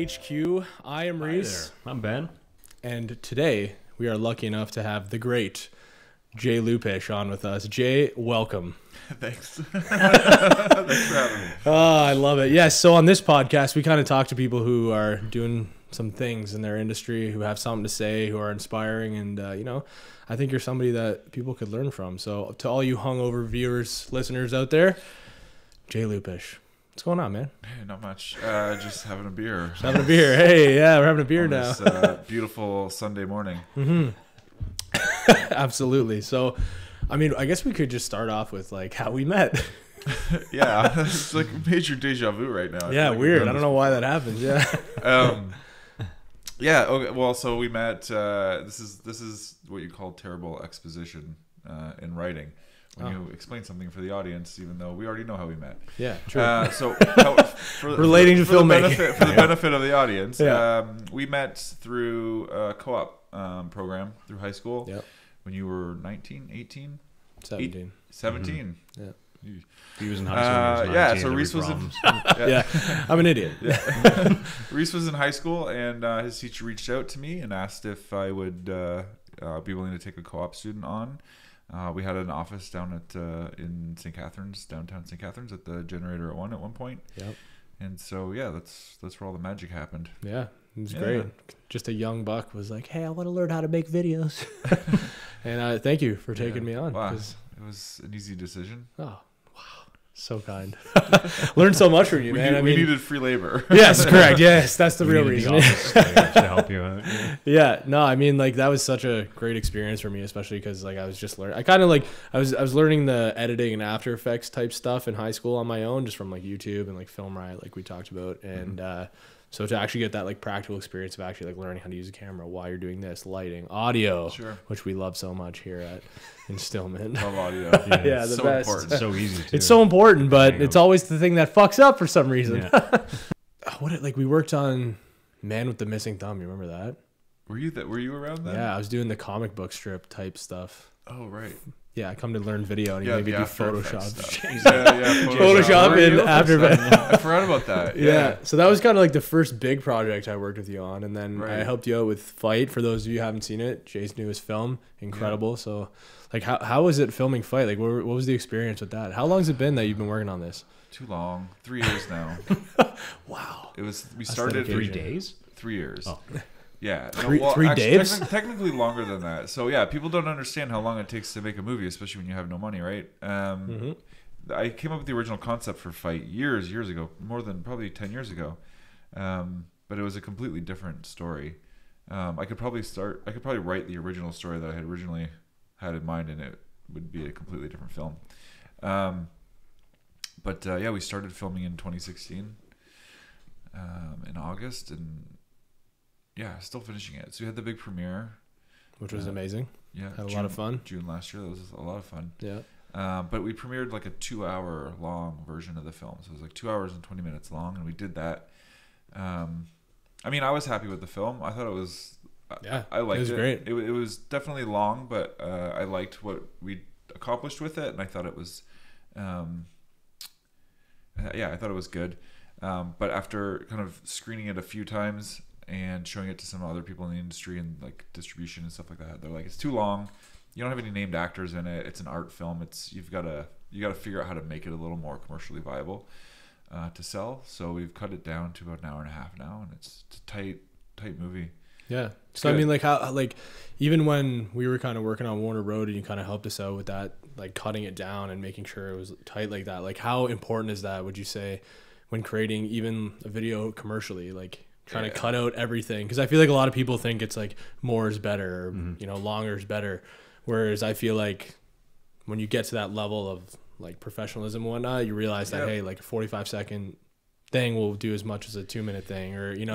HQ. I am Reese. I'm Ben. And today we are lucky enough to have the great Jay Lupish on with us. Jay, welcome. Thanks. Thanks for having me. Oh, I love it. Yes, so on this podcast, we kind of talk to people who are doing some things in their industry, who have something to say, who are inspiring, and, I think you're somebody that people could learn from. So to all you hungover viewers, listeners out there, Jay Lupish. What's going on, man? Hey, not much. Just having a beer. Just having a beer. Hey, yeah, we're having a beer on now. This beautiful Sunday morning. Mm-hmm. Absolutely. So, I mean, I guess we could just start off with like how we met. Yeah, it's like major deja vu right now. Yeah, like weird. I don't know why that happens. Yeah. Yeah. Okay. Well, so we met. This is what you call terrible exposition in writing. When you explain something for the audience, even though we already know how we met. Yeah, true. Relating to filmmaking. For the benefit of the audience, Yeah. We met through a co-op program through high school. Yep. When you were 19, 18? 17. 17. Yeah. He was in high school. Yeah, so Reese was in... Yeah, I'm an idiot. Yeah. Reese was in high school, and his teacher reached out to me and asked if I would be willing to take a co-op student on. We had an office down at in St. Catharines, downtown St. Catharines, at the Generator at one point. Yep. And so yeah, that's where all the magic happened. Yeah, it was great. Just a young buck was like, "Hey, I want to learn how to make videos," and thank you for taking me on. Wow. It was an easy decision. Oh, wow, so kind. Learned so much from you, man. We needed free labor. Yes, correct. Yes, that's the real reason. To help you out. Yeah, no, I mean, like, that was such a great experience for me, especially because, like, I was just learning. I kind of, like, I was learning the editing and After Effects type stuff in high school on my own, just from, like, YouTube and, like, Film Riot, like we talked about. And so to actually get that, like, practical experience of actually, like, learning how to use a camera while you're doing this, lighting, audio, Sure. which we love so much here at Instillment. Love audio. Yeah, it's the so best. important. It's so easy to. It's so important, but it's always the thing that fucks up for some reason. Yeah. We worked on Man with the Missing Thumb. You remember that? Were you around then? Yeah, I was doing the comic book strip type stuff. Oh right. Yeah, I come to learn video and you maybe do Photoshop. Yeah, Photoshop and After Effects. I forgot about that. Yeah, so that was kind of like the first big project I worked with you on, and then Right. I helped you out with Fight. For those of you who haven't seen it, Jay's newest film, incredible. Yeah. So, like, how was it filming Fight? Like, what was the experience with that? How long has it been that you've been working on this? Too long. 3 years now. Wow. We started 3 days. 3 years. Oh. Yeah. Three days? Technically longer than that. So yeah, people don't understand how long it takes to make a movie, especially when you have no money, right? I came up with the original concept for Fight years ago, more than probably 10 years ago. But it was a completely different story. I could probably write the original story that I had originally had in mind, and it would be a completely different film. But we started filming in 2016 in August, and yeah, still finishing it. So we had the big premiere, Which was amazing. Yeah, Had a lot of fun. June last year, that was a lot of fun. Yeah. But we premiered like a 2-hour long version of the film, so it was like 2 hours and 20 minutes long, and we did that. I mean, I was happy with the film. I thought it was. Yeah, I liked it. Was great. It was definitely long, but I liked what we accomplished with it, and I thought it was. I thought it was good. But after kind of screening it a few times and showing it to some other people in the industry and like distribution and stuff like that, they're like, it's too long. You don't have any named actors in it. It's an art film. You got to figure out how to make it a little more commercially viable to sell. So we've cut it down to about an hour and a half now, and it's a tight movie. Yeah. So I mean, like, how, like, even when we were kind of working on Warner Road and you kind of helped us out with that, like cutting it down and making sure it was tight like that, like how important is that, would you say, when creating even a video commercially, like trying to cut out everything? Because I feel like a lot of people think it's like more is better, or, longer is better. Whereas I feel like when you get to that level of like professionalism and whatnot, you realize that, hey, like a 45-second thing will do as much as a 2-minute thing, or an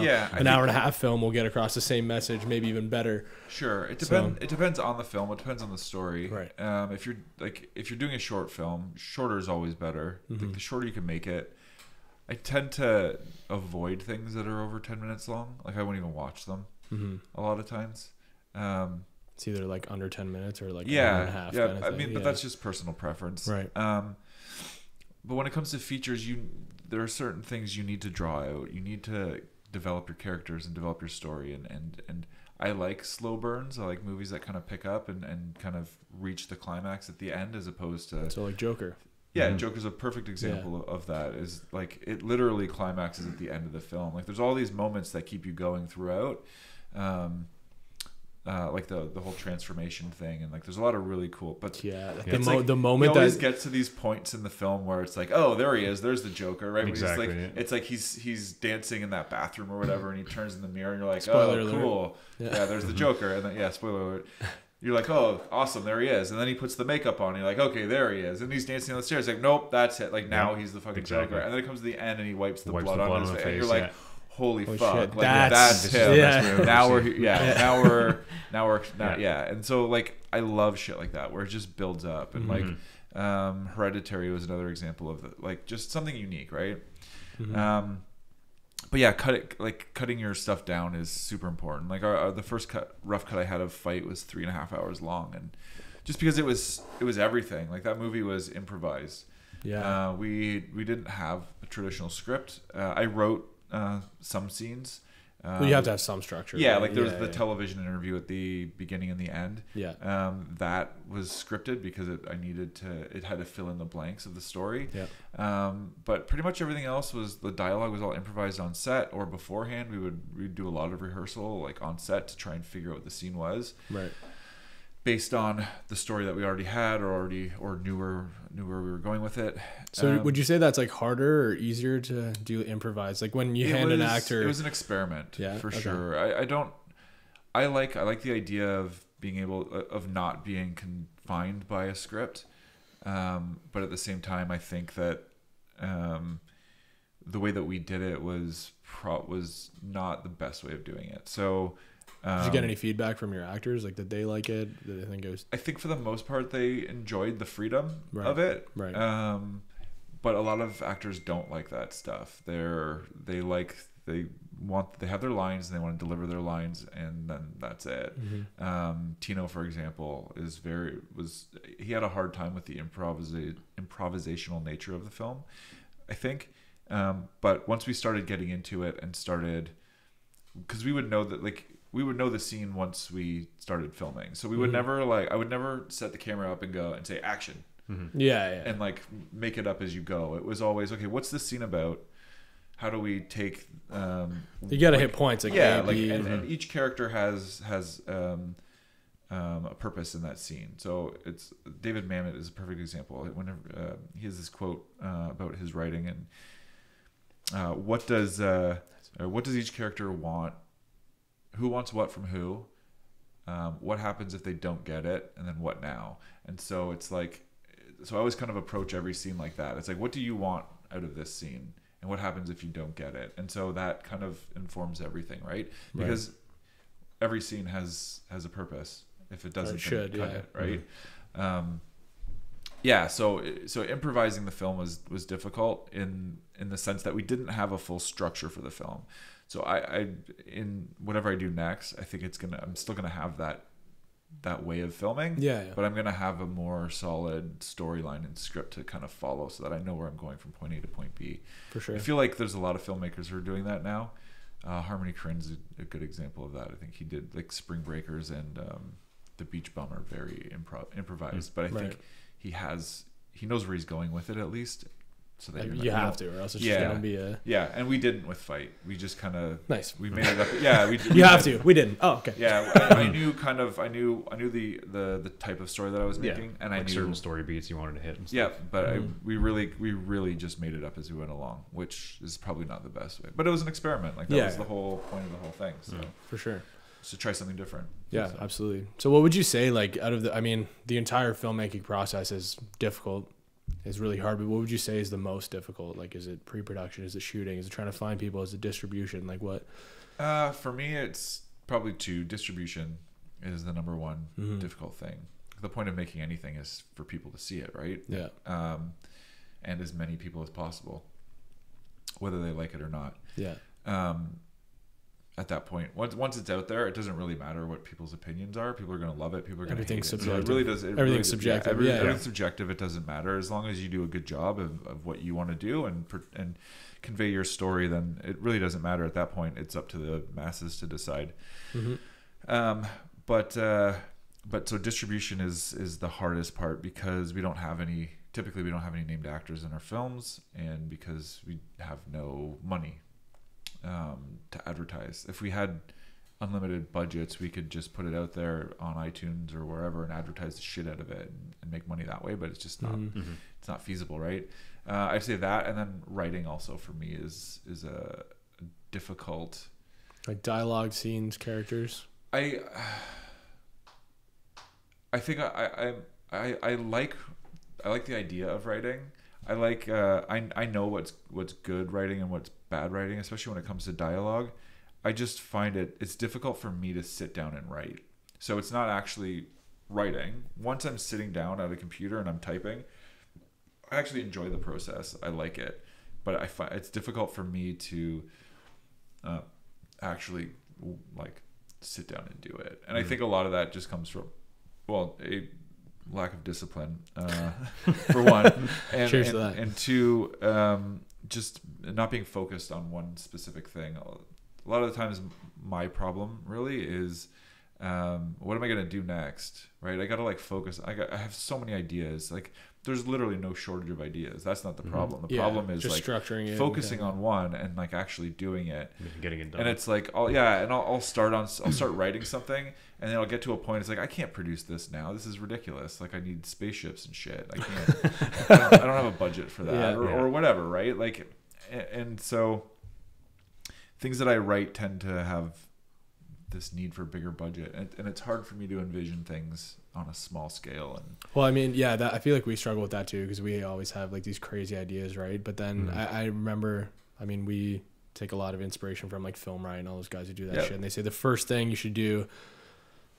hour and a half film will get across the same message, maybe even better. Sure, it depends on the film. It depends on the story. Right. If you're doing a short film, shorter is always better. Like, the shorter you can make it. I tend to avoid things that are over 10 minutes long. Like, I won't even watch them a lot of times. It's either like under 10 minutes or like an yeah, hour and a half. yeah. Kind of I thing. mean, but that's just personal preference, right? But when it comes to features, there are certain things you need to draw out. You need to develop your characters and develop your story. And I like slow burns. I like movies that kind of pick up and kind of reach the climax at the end, as opposed to, so like Joker. Yeah, Joker's a perfect example of that. Is like it literally climaxes at the end of the film. Like there's all these moments that keep you going throughout, like the whole transformation thing, and like there's a lot of really cool. But the moment he always gets to these points in the film where it's like, oh, there he is. There's the Joker, right? Exactly. It's like he's dancing in that bathroom or whatever, and he turns in the mirror, and you're like, spoiler oh, cool. Yeah, there's the Joker, and then spoiler alert. You're like, oh, awesome, there he is. And then he puts the makeup on. And you're like, okay, there he is. And he's dancing on the stairs. Like, nope, that's it. Like, now he's the fucking Joker. And then it comes to the end, and he wipes the blood on his face. And you're like, holy fuck. Shit. Like, that's him. Yeah. Now we're, And so, like, I love shit like that, where it just builds up. And, like, Hereditary was another example of, like, just something unique, right? But yeah, cutting your stuff down is super important. Like the first rough cut I had of Fight was 3.5 hours long, and just because it was everything. Like that movie was improvised. Yeah. We didn't have a traditional script. I wrote some scenes. Well, you have to have some structure. Yeah, right? Like there was the television interview at the beginning and the end. Yeah. That was scripted because it had to fill in the blanks of the story. Yeah. But pretty much everything else the dialogue was all improvised on set or beforehand. We'd do a lot of rehearsal like on set to try and figure out what the scene was. Right. Based on the story that we already had or knew where we were going with it. So would you say that's like harder or easier to do improvise? Like when you hand an actor, it was an experiment, for okay. sure. I like the idea of being able of not being confined by a script, but at the same time, I think that the way that we did it was not the best way of doing it. So. Did you get any feedback from your actors? Like, did they like it? Did they think it was? I think for the most part, they enjoyed the freedom of it. Right. But a lot of actors don't like that stuff. They have their lines and they want to deliver their lines, and then that's it. Tino, for example, he had a hard time with the improvisational nature of the film, I think. But once we started getting into it and because we would know that we would know the scene once we started filming. So we would never I would never set the camera up and go and say action. Yeah. And like make it up as you go. It was always, okay, what's this scene about? How do we take, you got to hit points. Like, and each character has a purpose in that scene. So it's David Mamet is a perfect example. Whenever he has this quote about his writing and what does each character want? Who wants what from who? What happens if they don't get it? And then what now? And so it's like, so I always kind of approach every scene like that. It's like, what do you want out of this scene? And what happens if you don't get it? And so that kind of informs everything, right? Because every scene has a purpose. If it doesn't, cut it, right? So improvising the film was difficult in the sense that we didn't have a full structure for the film. So I in whatever I do next, I think I'm still gonna have that way of filming. Yeah. But I'm gonna have a more solid storyline and script to kind of follow, so that I know where I'm going from point A to point B. For sure. I feel like there's a lot of filmmakers who are doing that now. Harmony Korine's a good example of that. I think he did like Spring Breakers and The Beach Bum are very improvised, but I think he knows where he's going with it at least. So that you have to, or else it's just gonna be a and we didn't with Fight. We just kind of we made it up. You have to. We didn't. Oh, okay. Yeah, I knew the type of story that I was making, and I knew certain story beats you wanted to hit. And stuff. Yeah, but we really just made it up as we went along, which is probably not the best way. But it was an experiment. Like that was the whole point of the whole thing. So for sure. To try something different. Yeah, absolutely. So what would you say, like, the entire filmmaking process is difficult. It's really hard, but what would you say is the most difficult? Like, is it pre-production? Is it shooting? Is it trying to find people? Is it distribution? Like what? For me, it's probably distribution is the number one difficult thing. The point of making anything is for people to see it, right? Yeah. And as many people as possible, whether they like it or not. Yeah. at that point. Once it's out there, it doesn't really matter what people's opinions are. People are going to love it. People are going to hate it. So it really does. Everything's subjective. Everything's subjective. It doesn't matter as long as you do a good job of what you want to do and convey your story. Then it really doesn't matter at that point. It's up to the masses to decide. Mm-hmm. But so distribution is the hardest part because we don't have any. Typically, we don't have any named actors in our films, and because we have no money to advertise. If we had unlimited budgets, we could just put it out there on iTunes or wherever and advertise the shit out of it and make money that way. But it's just not. Mm-hmm. It's not feasible, right? I'd say that, and then writing also for me is a difficult. Like dialogue, scenes, characters. I think I like the idea of writing. I like I know what's good writing and what's bad writing, especially when it comes to dialogue. I just find it's difficult for me to sit down and write. So it's not actually writing. Once I'm sitting down at a computer and I'm typing, I actually enjoy the process. I like it, but I find it's difficult for me to actually like sit down and do it. And I think a lot of that just comes from a lack of discipline, for one, and two, just not being focused on one specific thing. A lot of the times, my problem really is, what am I gonna do next? Right? I gotta like focus. I have so many ideas. Like, there's literally no shortage of ideas. That's not the problem. The problem is like structuring it, focusing on one and like actually doing it, getting it done. And it's like, I'll start writing something, and then I'll get to a point. It's like, I can't produce this now. This is ridiculous. Like, I need spaceships and shit. I can't. I don't have a budget for that, or whatever, right? Like, and so things that I write tend to have this need for a bigger budget, and it's hard for me to envision things on a small scale. And well, I mean, I feel like we struggle with that too, because we always have like these crazy ideas, right? But then I remember, I mean, we take a lot of inspiration from like Filmmaking and all those guys who do that shit, and they say the first thing you should do,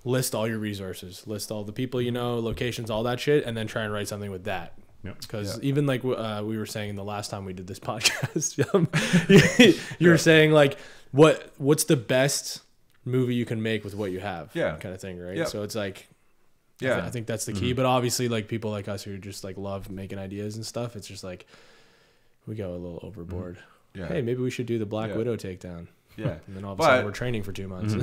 list all your resources, list all the people you know, locations, all that shit, and then try and write something with that. Because even like we were saying the last time we did this podcast, you were saying like what's the best movie you can make with what you have, kind of thing, right? So it's like, I think that's the key. But obviously, like people like us who just like love making ideas and stuff, it's just like we go a little overboard. Hey, maybe we should do the Black Widow takedown. And then all of a sudden we're training for 2 months.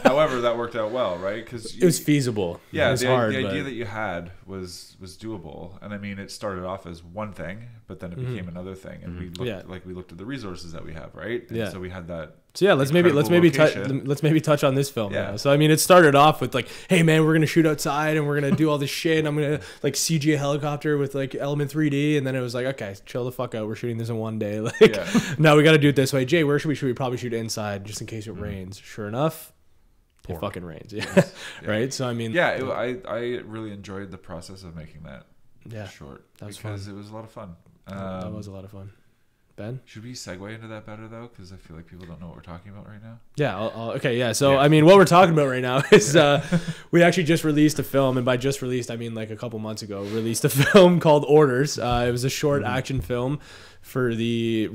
However, that worked out well, right? Because it was feasible. Yeah, it was the hard, idea that you had was doable, and I mean, it started off as one thing, but then it became another thing, and we looked at the resources that we have, right? And so we had that. So let's maybe touch on this film now. So I mean, it started off with like, hey man, we're gonna shoot outside and we're gonna do all this shit, and I'm gonna like CG a helicopter with like Element 3D, and then it was like, okay, chill the fuck out, we're shooting this in one day. Like, now we got to do it this way. Jay, where should we shoot? We probably shoot inside just in case it rains. Sure enough, it fucking rains. Right. So I mean, I really enjoyed the process of making that short. That was because fun. It was a lot of fun. That was a lot of fun. Ben? Should we segue into that better, though? Because I feel like people don't know what we're talking about right now. Okay. So, I mean, what we're talking about right now is we actually just released a film. And by just released, I mean like a couple months ago, released a film called Orders. It was a short action film for the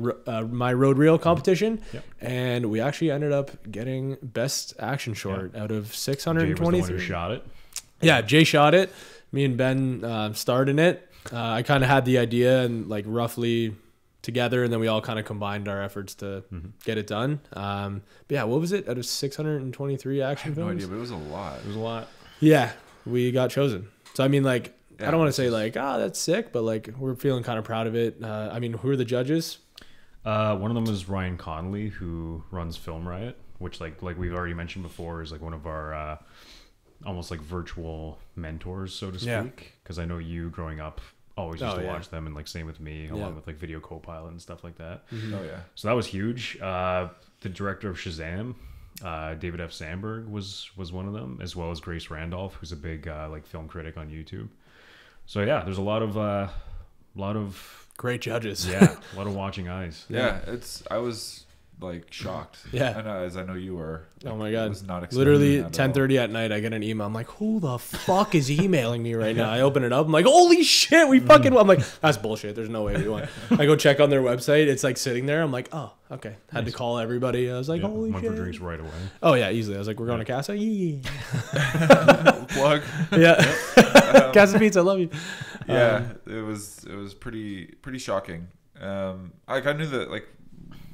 My Road Reel competition. And we actually ended up getting Best Action Short out of 623. Jay was the one who shot it. Yeah, Jay shot it. Me and Ben starred in it. I kind of had the idea and like roughly together, and then we all kind of combined our efforts to get it done. But yeah, what was it out of 623 action films? No idea, but it was a lot. It was a lot. Yeah, we got chosen. So I mean, like, I don't want to say like, that's sick, but like we're feeling kind of proud of it. I mean, who are the judges? One of them is Ryan Connolly, who runs Film Riot, which like we've already mentioned before is like one of our almost like virtual mentors, so to speak. Because I know you growing up always used to watch them, and like same with me, along with like Video Copilot and stuff like that. So that was huge. The director of Shazam, David F. Sandberg was one of them, as well as Grace Randolph, who's a big like film critic on YouTube. So yeah, there's a lot of great judges. A lot of watching eyes. I was like shocked. Yeah. And as I know you were. Oh my God. I was not expecting Literally that 10:30 at night, I get an email. I'm like, who the fuck is emailing me right now? I open it up. I'm like, holy shit, we fucking. I'm like, that's bullshit. There's no way we won. I go check on their website. It's like sitting there. I'm like, oh, okay. Had to call everybody. I was like, holy went shit. for drinks right away. Oh yeah, easily. I was like, we're going to Casa. Yeah. Plug. Yeah. Casa Pizza. I love you. Yeah, it was pretty shocking. I knew that like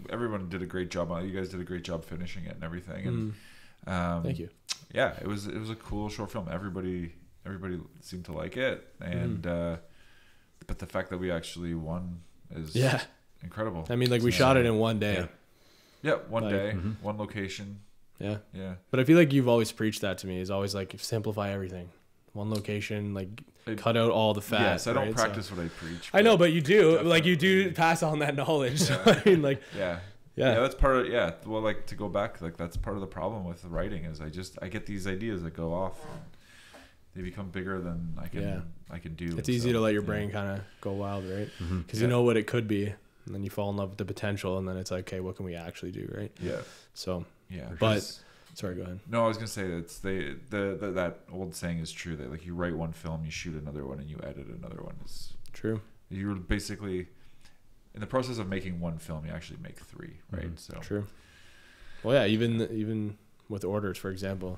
everyone did a great job on it. You guys did a great job finishing it and everything. And thank you. Yeah, it was a cool short film. Everybody seemed to like it, and but the fact that we actually won is incredible. I mean, like we shot it in one day. Yeah, one day, one location. Yeah. Yeah. But I feel like you've always preached that to me. Is always like simplify everything. One location, like cut out all the fat. Yes, I don't practice what I preach. I know, but you do. Definitely. Like you do pass on that knowledge. So, I mean, like yeah, that's part of well, like to go back, like that's part of the problem with the writing is I get these ideas that go off. And they become bigger than I can do. It's easy to let your brain kind of go wild, right? Because you know what it could be, and then you fall in love with the potential, and then it's like, okay, what can we actually do, right? Yeah. So yeah, but. Sorry, go ahead. No, I was gonna say it's that old saying is true that like you write one film, you shoot another one, and you edit another one. Is true. You're basically in the process of making one film, you actually make three, right? So true. Well, yeah, even with orders, for example,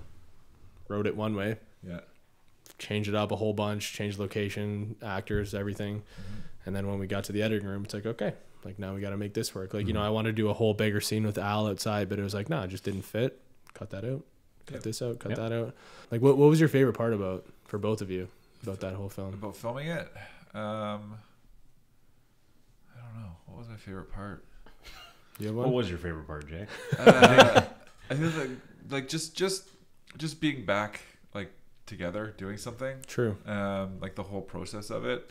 wrote it one way. Yeah. Changed it up a whole bunch, changed location, actors, everything, and then when we got to the editing room, it's like okay, like now we got to make this work. Like you know, I wanted to do a whole bigger scene with Al outside, but it was like no, it just didn't fit. Cut that out. Cut this out. Cut that out. Like, what was your favorite part for both of you about that whole film? About filming it, I don't know. What was my favorite part? You have one? What was your favorite part, Jay? I think like just being back like together doing something. True. Like the whole process of it.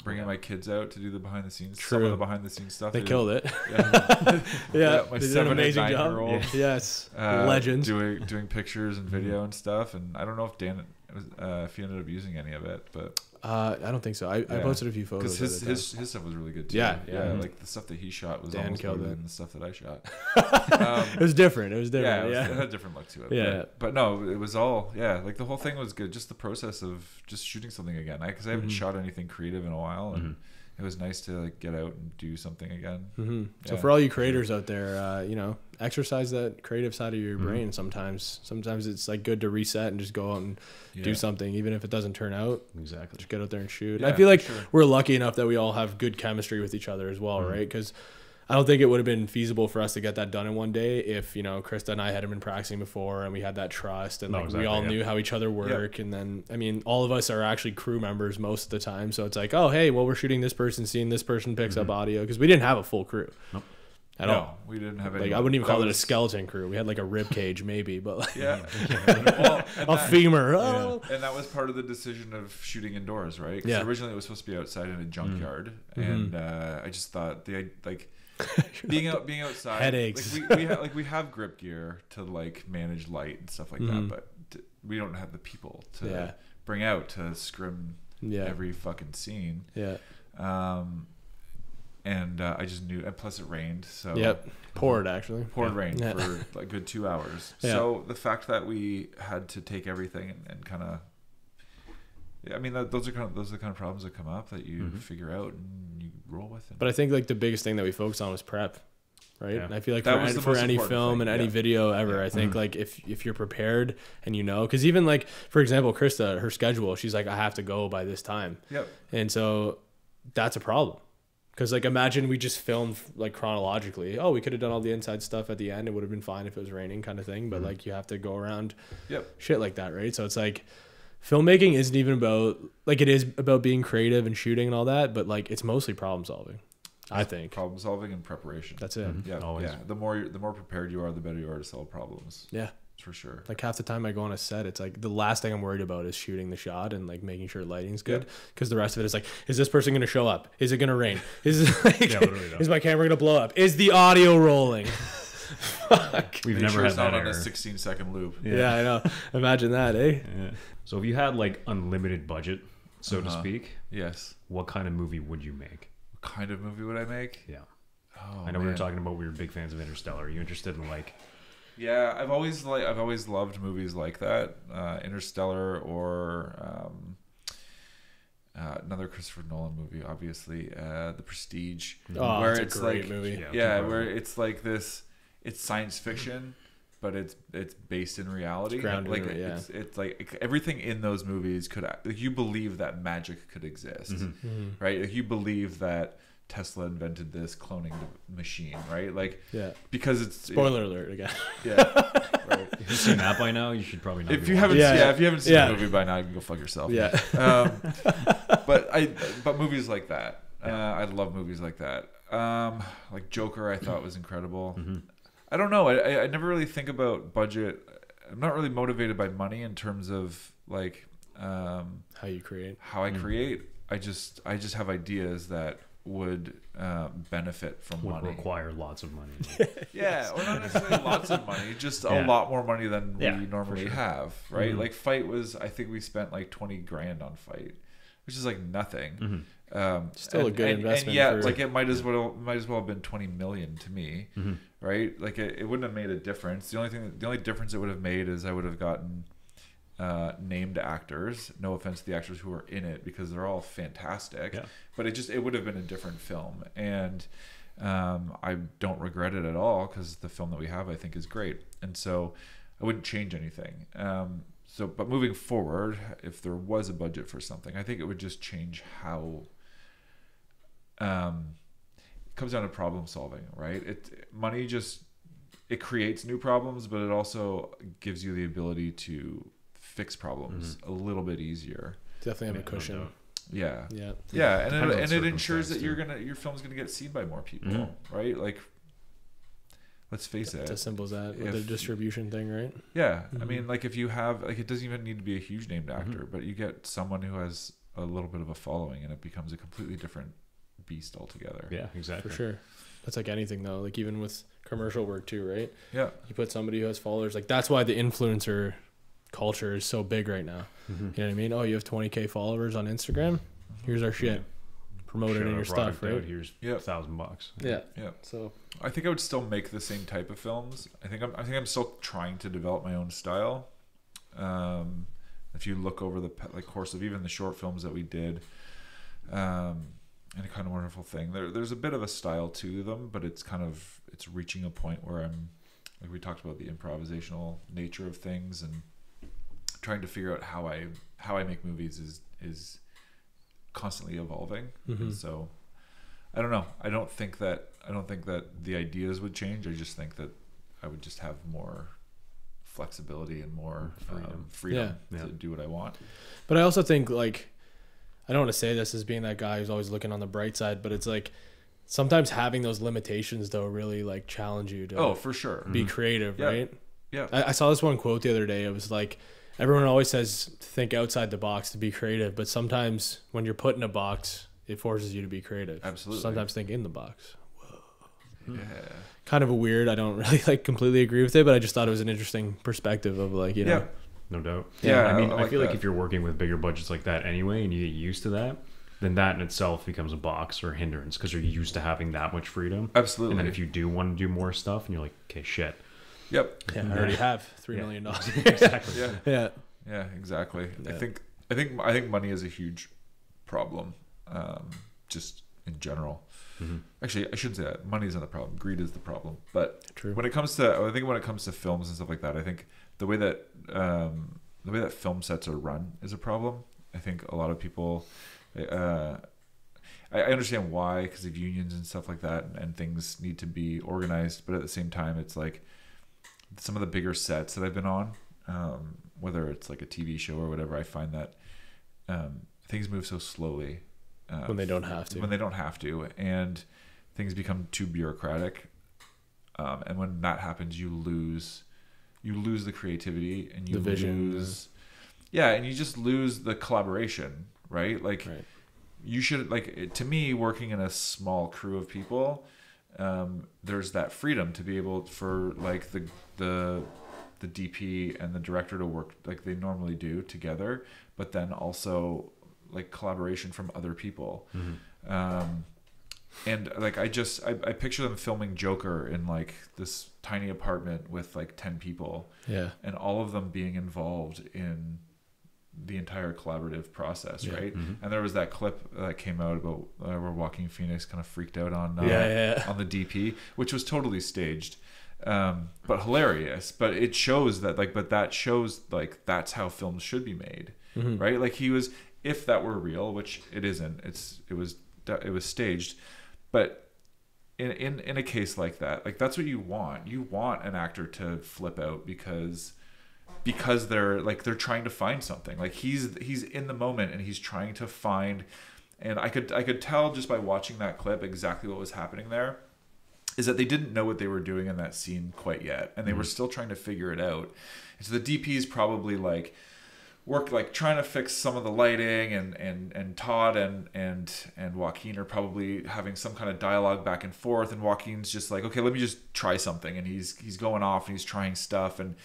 Bringing my kids out to do the behind the scenes. True. Some of the behind the scenes stuff. They killed it. Yeah. they My did an 7 amazing and 9 job. year old, Yes. Legends. Doing pictures and video and stuff. And I don't know if Dan if he ended up using any of it, but I don't think so. I posted a few photos. Because his stuff was really good too. Yeah. Like the stuff that he shot was Dan almost better killed it. than the stuff that I shot. It was different. It had a different look to it. Yeah. But no, it was all like the whole thing was good. Just the process of just shooting something again. Because I haven't shot anything creative in a while, and it was nice to like get out and do something again. So for all you creators out there, exercise that creative side of your brain. Sometimes it's like good to reset and just go out and do something, even if it doesn't turn out. Exactly. Just get out there and shoot. And I feel like we're lucky enough that we all have good chemistry with each other as well, right? Because I don't think it would have been feasible for us to get that done in one day if, Krista and I hadn't been practicing before and we had that trust and we all knew how each other work. And then, I mean, all of us are actually crew members most of the time. So it's like, oh, hey, well, we're shooting this person scene. This person picks up audio because we didn't have a full crew. Nope. At all. We didn't have any. Like, I wouldn't even call it a skeleton crew. We had like a rib cage maybe, but like well, a femur. And that was part of the decision of shooting indoors, right? Because originally it was supposed to be outside in a junkyard, and I just thought being outside headaches. Like we have grip gear to like manage light and stuff like that, but we don't have the people to bring out to scrim every fucking scene. And I just knew, and plus it rained, so poured rain for a good 2 hours. So the fact that we had to take everything and kind of, I mean, those are the kind of problems that come up that you figure out and you roll with it. But I think like the biggest thing that we focused on was prep, right? Yeah. And I feel like that for any film and any video ever, I think like if you're prepared and because even like, for example, Krista, her schedule, she's like, I have to go by this time. And so that's a problem. Because like imagine we just filmed like chronologically. Oh, we could have done all the inside stuff at the end. It would have been fine if it was raining, kind of thing. But like you have to go around shit like that, right? So it's like filmmaking isn't even about like it is about being creative and shooting and all that, but like it's mostly problem solving. I think problem solving and preparation. That's it. Always. The more prepared you are, the better you are to solve problems. For sure. Like half the time I go on a set, it's like the last thing I'm worried about is shooting the shot and like making sure lighting's good, because the rest of it is like, is this person going to show up? Is it going to rain? Is is my camera going to blow up? Is the audio rolling? Fuck. We've never had that on a 16-second loop. Yeah, I know. Imagine that, eh? So if you had like unlimited budget, so to speak, yes, what kind of movie would you make? What kind of movie would I make? Yeah. Oh, I know we were man. talking about we were big fans of Interstellar. Are you interested in like? Yeah, I've always loved movies like that, Interstellar or another Christopher Nolan movie, obviously, The Prestige, Oh, where it's a great like movie. where it's like this, it's science fiction, but it's based in reality. It's grounded like in it, yeah. it's like everything in those movies could, like, you believe that magic could exist, right? Like you believe that Tesla invented this cloning machine, right? Like, Yeah. because it's Spoiler alert again. yeah, right. If you've seen that by now, you should probably not. If be you watching haven't, it. if you haven't seen the movie by now, you can go fuck yourself. Yeah. But movies like that, I love movies like that. Like Joker, I thought was incredible. I don't know. I never really think about budget. I'm not really motivated by money in terms of like How you create. how I create. I just have ideas that would benefit from Would money. require lots of money. Yeah, or not necessarily lots of money, just a Yeah. lot more money than Yeah, we for normally sure. have, right? Like Fight was, I think we spent like 20 grand on Fight, which is like nothing. Still a good investment. And yeah, for, like it might as well have been 20 million to me, right? Like it wouldn't have made a difference. The only difference it would have made is I would have gotten named actors. No offense to the actors who were in it, because they're all fantastic. Yeah. But it would have been a different film, and I don't regret it at all, because the film that we have, I think, is great, and so I wouldn't change anything. But moving forward, if there was a budget for something, I think it would just change how. It comes down to problem solving, right? Money just creates new problems, but it also gives you the ability to fix problems a little bit easier. definitely have a No cushion. doubt. Yeah. Yeah. Yeah, and Depends on it ensures that circumstance, your film's gonna get seen by more people, right? Like, let's face it. It's as simple as that with the If- distribution thing, right? Yeah, I mean, like if you have, like, it doesn't even need to be a huge named actor, but you get someone who has a little bit of a following, and it becomes a completely different beast altogether. Yeah, exactly. For sure. That's like anything though. Like even with commercial work too, right? Yeah. You put somebody who has followers. Like that's why the influencer culture is so big right now. You know what I mean? Oh, you have 20K followers on Instagram. Here's our shit. Promote it Share in our your stuff, product out, right? Here's Yep. $1,000. Yeah. Yeah. So I think I would still make the same type of films. I think I'm still trying to develop my own style. If you look over the course of even the short films that we did, and a Kind of Wonderful Thing, there's a bit of a style to them, but it's reaching a point where I'm, like we talked about, the improvisational nature of things, and trying to figure out how I make movies is constantly evolving. And so I don't know. I don't think that the ideas would change. I just think that I would just have more flexibility and more freedom Yeah. to do what I want. but I also think like I don't want to say this as being that guy who's always looking on the bright side, but it's like sometimes having those limitations though really like challenge you to For sure. be creative, Yeah. right? Yeah. I saw this one quote the other day. It was like, everyone always says think outside the box to be creative, but sometimes when you're put in a box, it forces you to be creative. Absolutely. Sometimes think in the box. Yeah. Kind of a weird. I don't really like completely agree with it, but I just thought it was an interesting perspective of like, you know. Yeah. No doubt. Yeah, I mean, I I like feel like that. if you're working with bigger budgets like that anyway, and you get used to that, then that in itself becomes a box or a hindrance, because you're used to having that much freedom. Absolutely. And then if you do want to do more stuff, and you're like, okay, shit. Yep. Yeah, I already have $3 Yeah. million. Exactly. Yeah. Yeah. Yeah, exactly. Yeah. I think money is a huge problem, just in general. Actually, I shouldn't say that. Money isn't the problem. Greed is the problem. But True. when it comes to films and stuff like that, I think the way that film sets are run is a problem. I think a lot of people, I understand why, because of unions and stuff like that, and things need to be organized. But at the same time, it's like some of the bigger sets that I've been on, whether it's like a TV show or whatever, I find that things move so slowly When they don't have to. And things become too bureaucratic, and when that happens, you lose the creativity, and you The vision, lose and you just lose the collaboration, right? Like Right. you should, like, to me, working in a small crew of people, there's that freedom to be able for like the DP and the director to work like they normally do together, but then also like collaboration from other people. And like I picture them filming Joker in like this tiny apartment with like 10 people, and all of them being involved in the entire collaborative process, right? And there was that clip that came out about where Joaquin Phoenix kind of freaked out on on the DP, which was totally staged, but hilarious. But it shows that that's how films should be made, right? Like he was, if that were real, which it isn't, it was staged, but in a case like that, like that's what you want. You want an actor to flip out because they're trying to find something. Like he's in the moment and he's trying to find, and I could tell just by watching that clip exactly what was happening there, is that they didn't know what they were doing in that scene quite yet, and they were still trying to figure it out. And so the DP is probably trying to fix some of the lighting, and Todd and Joaquin are probably having some kind of dialogue back and forth, and Joaquin's just like, okay, let me just try something, and he's going off and he's trying stuff, and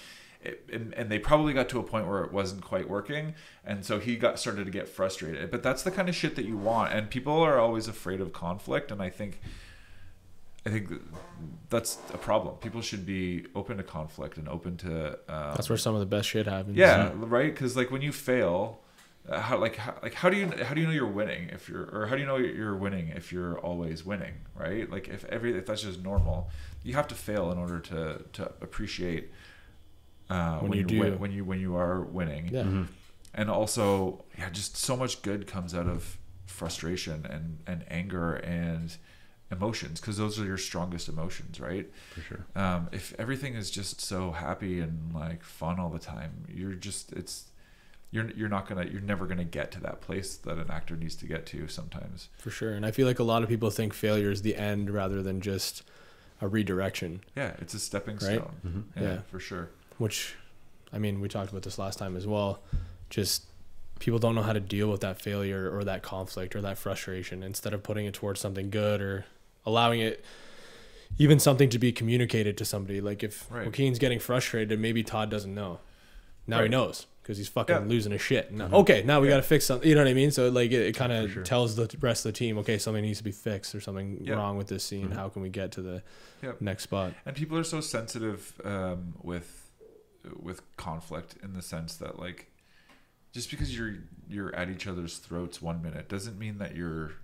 they probably got to a point where it wasn't quite working, and so he started to get frustrated. But that's the kind of shit that you want, and people are always afraid of conflict, and I think that's a problem. People should be open to conflict and open to that's where some of the best shit happens. Yeah, right. Because like when you fail, how do you know you're winning how do you know you're winning if you're always winning, right? Like if that's just normal, you have to fail in order to appreciate when you are winning. Yeah. And also, just so much good comes out of frustration and anger and emotions, because those are your strongest emotions, right? For sure. If everything is just so happy and like fun all the time, you're never gonna get to that place that an actor needs to get to sometimes. For sure. And I feel like a lot of people think failure is the end rather than just a redirection. Yeah, it's a stepping right? stone. Yeah, for sure. Which, I mean, we talked about this last time as well. Just people don't know how to deal with that failure or that conflict or that frustration, instead of putting it towards something good or allowing it, even something to be communicated to somebody. Like if Joaquin's getting frustrated, maybe Todd doesn't know. Now he knows, because he's fucking losing his shit. Now, okay, now we got to fix something. You know what I mean? So like it kind of tells the rest of the team, okay, something needs to be fixed, or something wrong with this scene. How can we get to the next spot? And people are so sensitive with conflict, in the sense that like, just because you're at each other's throats 1 minute doesn't mean that you're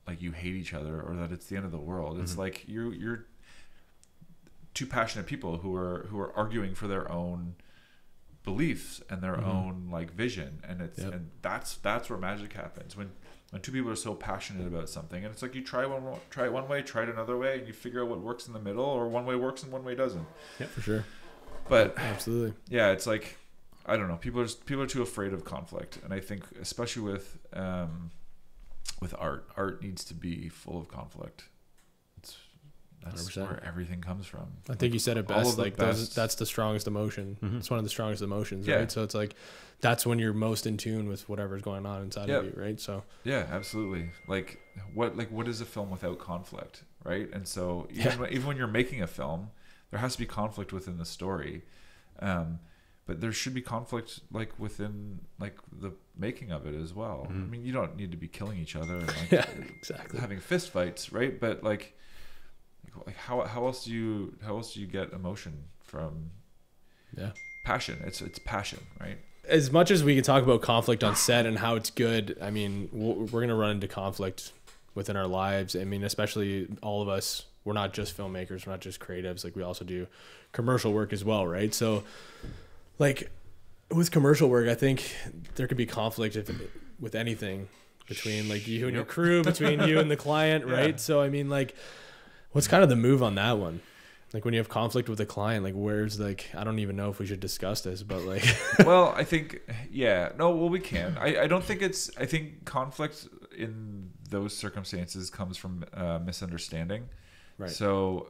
like you hate each other or that it's the end of the world. It's like you're two passionate people who are arguing for their own beliefs and their own like vision, and and that's where magic happens, when two people are so passionate about something. And it's like you try it one way, try it another way, and you figure out what works in the middle, or one way works and one way doesn't. Yeah, for sure. But absolutely, it's like, I don't know, people are too afraid of conflict, and I think especially with art needs to be full of conflict. That's 100%. Where everything comes from. I think you said it best. Like that's the strongest emotion. It's one of the strongest emotions, right? So it's like that's when you're most in tune with whatever's going on inside of you, right? So absolutely. Like what is a film without conflict, right? And so even when you're making a film, there has to be conflict within the story, but there should be conflict like within like the making of it as well. I mean, you don't need to be killing each other and like exactly having fist fights, right? But like how else do you get emotion from passion? It's passion, right? As much as we can talk about conflict on set and how it's good, I mean, we're gonna run into conflict within our lives. I mean, especially all of us, we're not just filmmakers, we're not just creatives, like we also do commercial work as well, right? So like with commercial work, I think there could be conflict with anything between like you and your crew, between you and the client, right? So I mean, like, what's kind of the move on that one? Like when you have conflict with a client, like where's like, I don't even know if we should discuss this, but like well, I think we can. I don't think I think conflict in those circumstances comes from misunderstanding. Right. So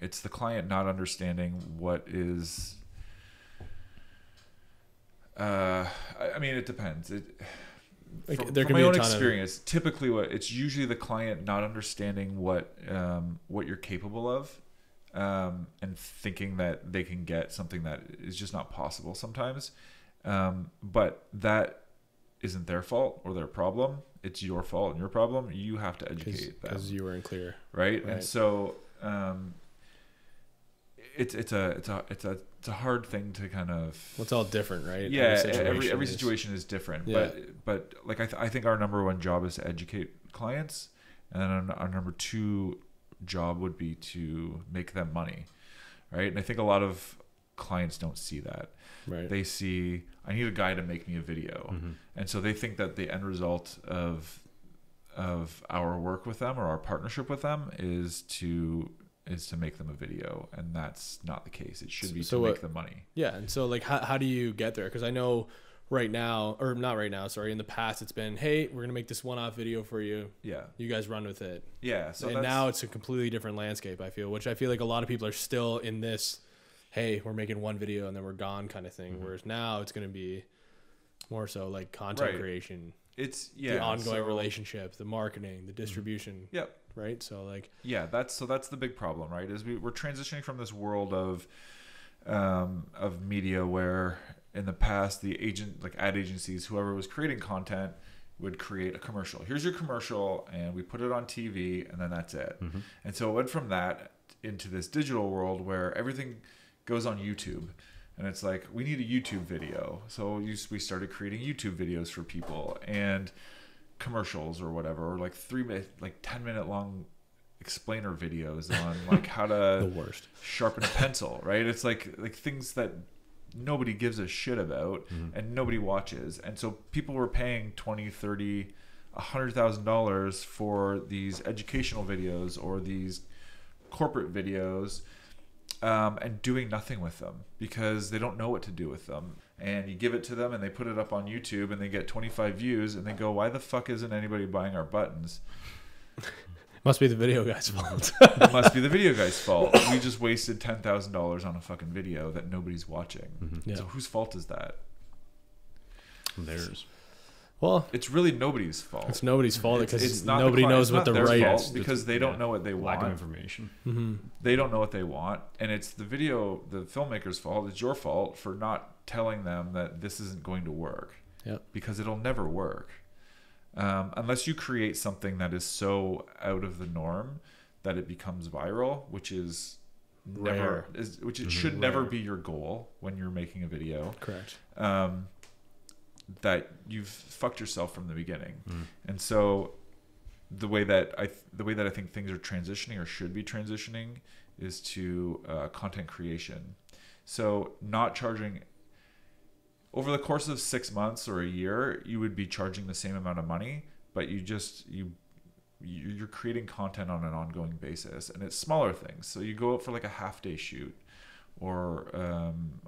it's the client not understanding what is I mean, it depends. From my own experience, typically it's usually the client not understanding what you're capable of, and thinking that they can get something that is just not possible sometimes. But that isn't their fault or their problem. It's your fault and your problem. You have to educate them because you weren't clear, right? And so it's a hard thing to kind of. Well, it's all different, right? Yeah, every situation is different. Yeah. But like I think our number one job is to educate clients, and then our number two job would be to make them money, right? And I think a lot of clients don't see that. Right. They see, I need a guy to make me a video, and so they think that the end result of our work with them or our partnership with them is to make them a video, and that's not the case. It should be to make them money. Yeah, and so like how do you get there? Because I know right now, or not right now, sorry, in the past it's been, hey, we're gonna make this one-off video for you. Yeah. You guys run with it. Yeah. So and now it's a completely different landscape, I feel, which I feel like a lot of people are still in this, hey, we're making one video and then we're gone kind of thing. Whereas now it's gonna be more so like content creation. It's the ongoing relationship, the marketing, the distribution. Yep. Right. So like that's the big problem, right? Is we're transitioning from this world of media where in the past the ad agencies, whoever was creating content would create a commercial. Here's your commercial, and we put it on TV, and then that's it. And so it went from that into this digital world where everything goes on YouTube. And it's like, we need a YouTube video. So we started creating YouTube videos for people and commercials or whatever, or like 10-minute long explainer videos on like how to the worst. Sharpen a pencil, right? It's like things that nobody gives a shit about and nobody watches. And so people were paying $20, $30, $100,000 for these educational videos or these corporate videos, and doing nothing with them because they don't know what to do with them. And you give it to them and they put it up on YouTube and they get 25 views and they go, why the fuck isn't anybody buying our buttons? Must be the video guy's fault. It must be the video guy's fault. We just wasted $10,000 on a fucking video that nobody's watching. So whose fault is that? Theirs. Well, it's really nobody's fault. It's nobody's fault because nobody knows what the right because they don't know what they want. Lack of information. They don't know what they want, and it's the filmmaker's fault. It's your fault for not telling them that this isn't going to work. Because it'll never work unless you create something that is so out of the norm that it becomes viral, which is rare. Should never be your goal when you're making a video. Correct. That you've fucked yourself from the beginning. And so the way that I think things are transitioning or should be transitioning is to content creation. So not charging over the course of 6 months or a year, you would be charging the same amount of money, but you're creating content on an ongoing basis, and it's smaller things. So you go out for like a half-day shoot or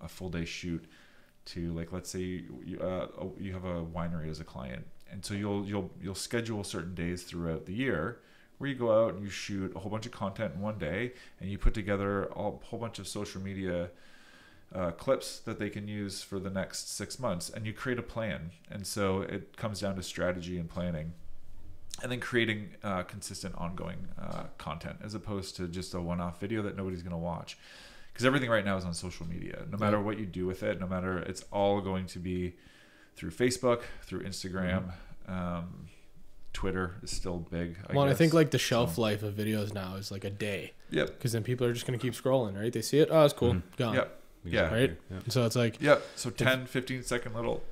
a full-day shoot to, like, let's say you have a winery as a client, and so you'll schedule certain days throughout the year where you go out and you shoot a whole bunch of content in one day, and you put together a whole bunch of social media clips that they can use for the next 6 months, and you create a plan. And so it comes down to strategy and planning, and then creating consistent ongoing content as opposed to just a one-off video that nobody's going to watch. Because everything right now is on social media. No matter what you do with it, it's all going to be through Facebook, through Instagram. Twitter is still big. I think like the shelf life of videos now is like a day. Yep. Because then people are just going to keep scrolling, right? They see it. Oh, it's cool. Gone. Yep. Exactly. Right? Yeah. So it's like... Yep. So 10, 15-second little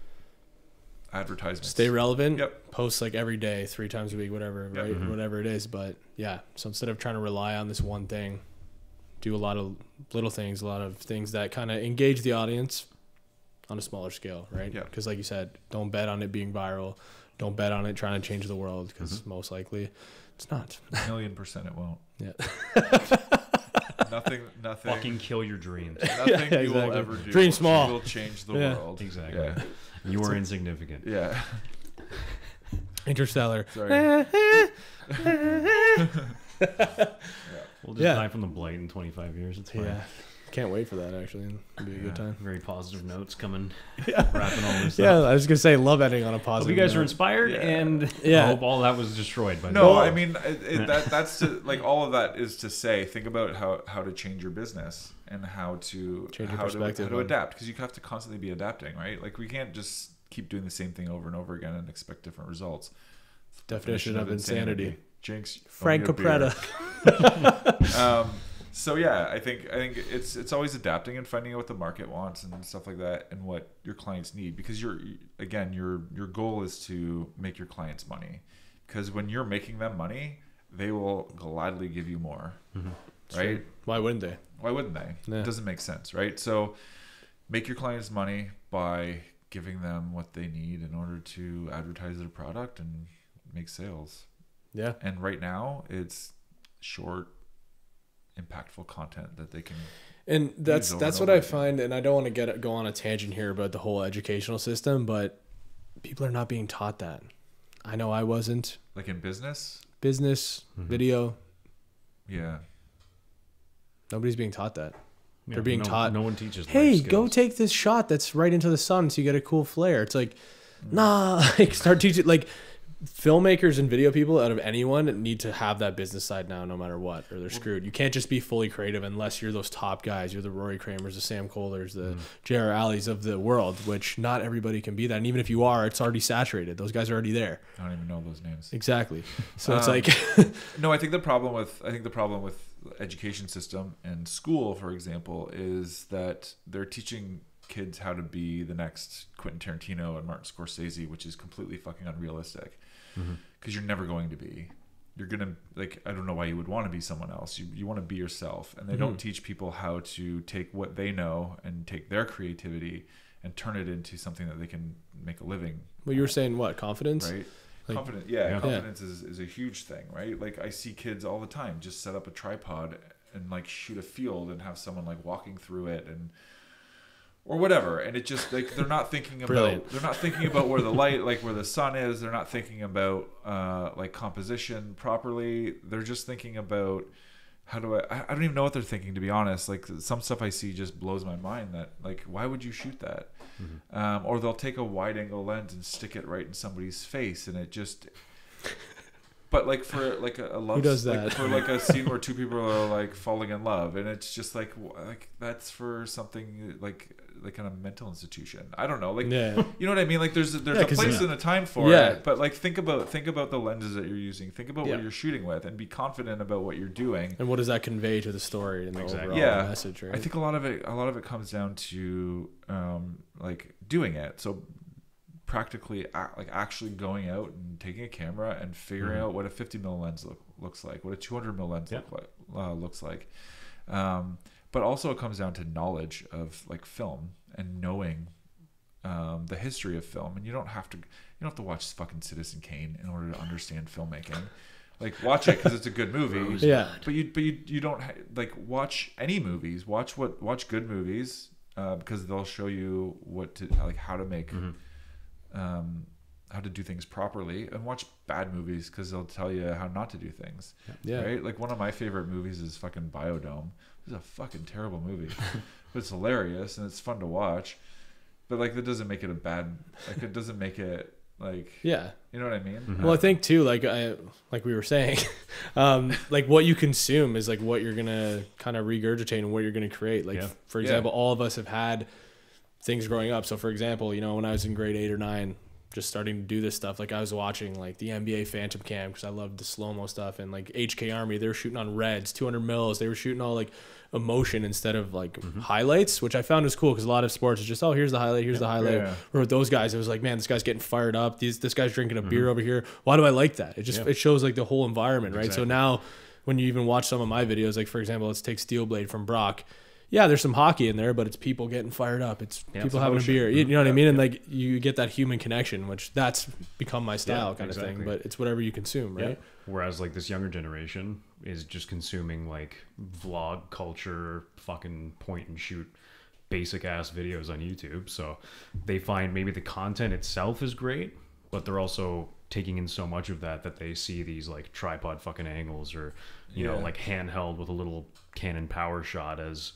advertisements. Stay relevant. Yep. Post like every day, 3 times a week, whatever, right? Whatever it is. But yeah, so instead of trying to rely on this one thing, do a lot of little things, a lot of things that kind of engage the audience on a smaller scale, right? Yeah. Because like you said, don't bet on it being viral. Don't bet on it trying to change the world, because most likely it's not. 1,000,000% it won't. Yeah. Nothing. Fucking kill your dreams. Nothing you will ever do. Dream small. Will change the world. Exactly. Yeah. You are insignificant. Yeah. Interstellar. Sorry. We'll just die from the blight in 25 years. It's fine. Yeah. Can't wait for that, actually. It'll be a good time. Very positive notes coming, wrapping all this up. Yeah, I was going to say, love ending on a positive Hope you guys note. are inspired, and I hope all that was destroyed by No, I mean, that's to, like, all of that is to say, think about how to change your business and how to adapt, because you have to constantly be adapting, right? Like, we can't just keep doing the same thing over and over again and expect different results. Definition of insanity. Jinx. Frank Capretta. So yeah, I think it's always adapting and finding out what the market wants and stuff like that, and what your clients need, because your goal is to make your clients money, because when you're making them money, they will gladly give you more, right? True. Why wouldn't they? Yeah. It doesn't make sense, right? So make your clients money by giving them what they need in order to advertise their product and make sales. Yeah. And right now it's short, impactful content that they can. And that's what I find, and I don't want to go on a tangent here about the whole educational system, but people are not being taught that. I know I wasn't. Like in business, video. Yeah. Nobody's being taught that. Yeah, They're being taught. No one teaches. Hey, go take this shot that's right into the sun so you get a cool flare. It's like, nah, like start teaching. Like filmmakers and video people out of anyone need to have that business side now, no matter what, or they're screwed. You can't just be fully creative unless you're those top guys. You're the Rory Kramers, the Sam Kohlers, the J.R. Alleys of the world, which not everybody can be that. And even if you are, it's already saturated. Those guys are already there. I don't even know those names. Exactly. So it's like, no, I think the problem with education system and school, for example, is that they're teaching kids how to be the next Quentin Tarantino and Martin Scorsese, which is completely fucking unrealistic. Because you're never going to be. You're gonna, like, I don't know why you would want to be someone else. You want to be yourself, and they don't teach people how to take what they know and take their creativity and turn it into something that they can make a living. Well, you were saying what, confidence, right? Like, Confidence is a huge thing, right? Like I see kids all the time just set up a tripod and like shoot a field and have someone like walking through it and or whatever, and it just like they're not thinking about where the light, like where the sun is. They're not thinking about like composition properly. They're just thinking about how do I don't even know what they're thinking, to be honest. Like some stuff I see just blows my mind, that like, why would you shoot that? Or they'll take a wide angle lens and stick it right in somebody's face, and it just but like for like a love, who does that? Like for like a scene where two people are like falling in love, and it's just like that's for something like in a mental institution. I don't know, like you know what I mean? Like there's a place and a time for it, but like think about the lenses that you're using. Think about what you're shooting with, and be confident about what you're doing. And what does that convey to the story and the overall message? Right? I think a lot of it comes down to like doing it. So practically like actually going out and taking a camera and figuring out what a 50mm lens looks like, what a 200mm lens looks like. But also it comes down to knowledge of like film and knowing the history of film. And you don't have to watch fucking Citizen Kane in order to understand filmmaking. Like watch it because it's a good movie. But you don't like watch any movies. Watch good movies because they'll show you how to make how to do things properly, and watch bad movies because they'll tell you how not to do things. Right? Like one of my favorite movies is fucking Biodome. It's a fucking terrible movie, but it's hilarious and it's fun to watch. But like that doesn't make it a bad. Like it doesn't make it like you know what I mean? Well, I think too, like we were saying, like what you consume is like what you're gonna kind of regurgitate and what you're gonna create. Like for example, all of us have had things growing up. So for example, you know, when I was in grade 8 or 9, just starting to do this stuff, like I was watching like the NBA Phantom Cam because I loved the slow-mo stuff, and like HK Army, they were shooting on reds, 200 mils, they were shooting all like emotion instead of like highlights, which I found was cool because a lot of sports is just, oh, here's the highlight, or with those guys it was like, man, this guy's getting fired up, this guy's drinking a beer over here, why do I like that? It just it shows like the whole environment, right? So now when you even watch some of my videos, like for example, let's take Steel Blade from Brock. Yeah, there's some hockey in there, but it's people getting fired up. It's people having a beer. You know what I mean? And like you get that human connection, which that's become my style kind of thing. But it's whatever you consume, right? Whereas like this younger generation is just consuming like vlog culture, fucking point and shoot, basic ass videos on YouTube. So they find maybe the content itself is great, but they're also taking in so much of that they see these like tripod fucking angles or you know like handheld with a little Canon power shot as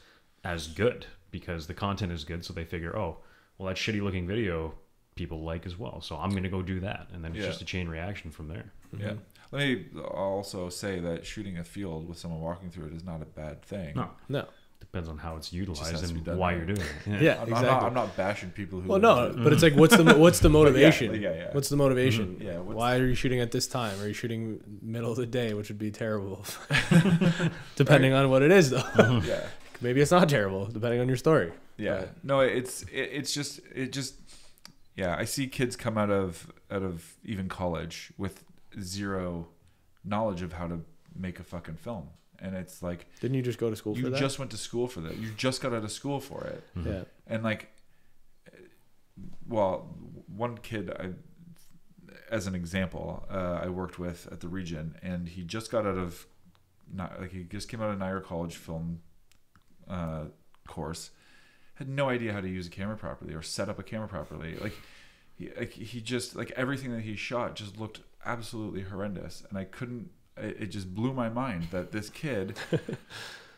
good because the content is good, so they figure, oh, well, that shitty looking video people like as well, so I'm gonna go do that, and then it's just a chain reaction from there. Let me also say that shooting a field with someone walking through it is not a bad thing. No, depends on how it's utilized has to be and done why right. you're doing it. Yeah, I'm exactly. not bashing people who. Well, no, but it's like, what's the motivation? yeah. What's the motivation? Yeah, why are you shooting at this time? Are you shooting middle of the day, which would be terrible, depending on what it is, though. Yeah. Maybe it's not terrible, depending on your story. Yeah. But No, it's just yeah. I see kids come out of even college with zero knowledge of how to make a fucking film, and it's like, didn't you just go to school for that? You just went to school for that. You just got out of school for it. Mm-hmm. Yeah. And like, well, one kid, as an example, I worked with at the Region, and he just got out of, he just came out of Niagara College film course, had no idea how to use a camera properly or set up a camera properly. He just, like, everything that he shot just looked absolutely horrendous, and I couldn't. It just blew my mind that this kid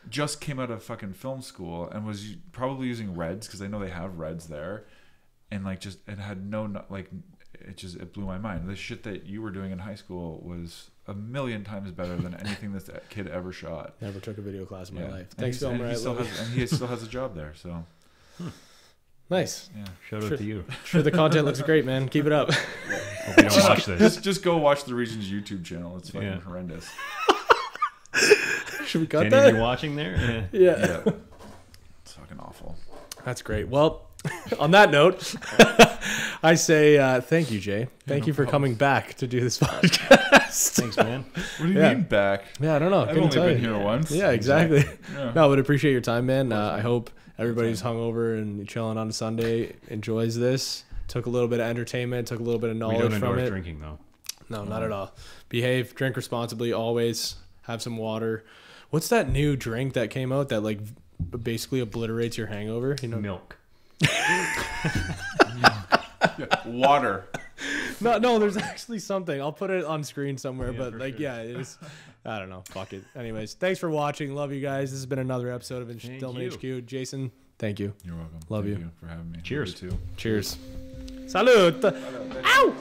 just came out of fucking film school and was probably using Reds, because I know they have Reds there, and like just it had no, like, it blew my mind. The shit that you were doing in high school was a million times better than anything this kid ever shot. Never took a video class in my life. And Thanks, Film Right. he still has a job there. So nice. Yeah. Shout out to you. Sure, the content looks great, man. Keep it up. Hope you don't watch this. Just go watch the Region's YouTube channel. It's fucking horrendous. Should we cut Any that? of you watching there? Yeah. It's fucking awful. That's great. Well, on that note, I say thank you, Jay. Thank you for coming back to do this podcast. Thanks, man. What do you mean back? Yeah, I don't know. I've only been here once. Yeah, exactly. Yeah. No, but appreciate your time, man. I hope everybody's hungover and chilling on a Sunday enjoys this. Took a little bit of entertainment, took a little bit of We knowledge don't from endorse it. drinking, though. No, not at all. Behave, drink responsibly, always. Have some water. What's that new drink that came out that like basically obliterates your hangover? You know, Milk. Water. no, there's actually something. I'll put it on screen somewhere, but for like, sure. yeah, it's, I don't know. Fuck it. Anyways, thanks for watching. Love you guys. This has been another episode of Instillment HQ. Jason, thank you. You're welcome. Love Thank you. for having me. Cheers. Love you too. Cheers. Salud. Ow!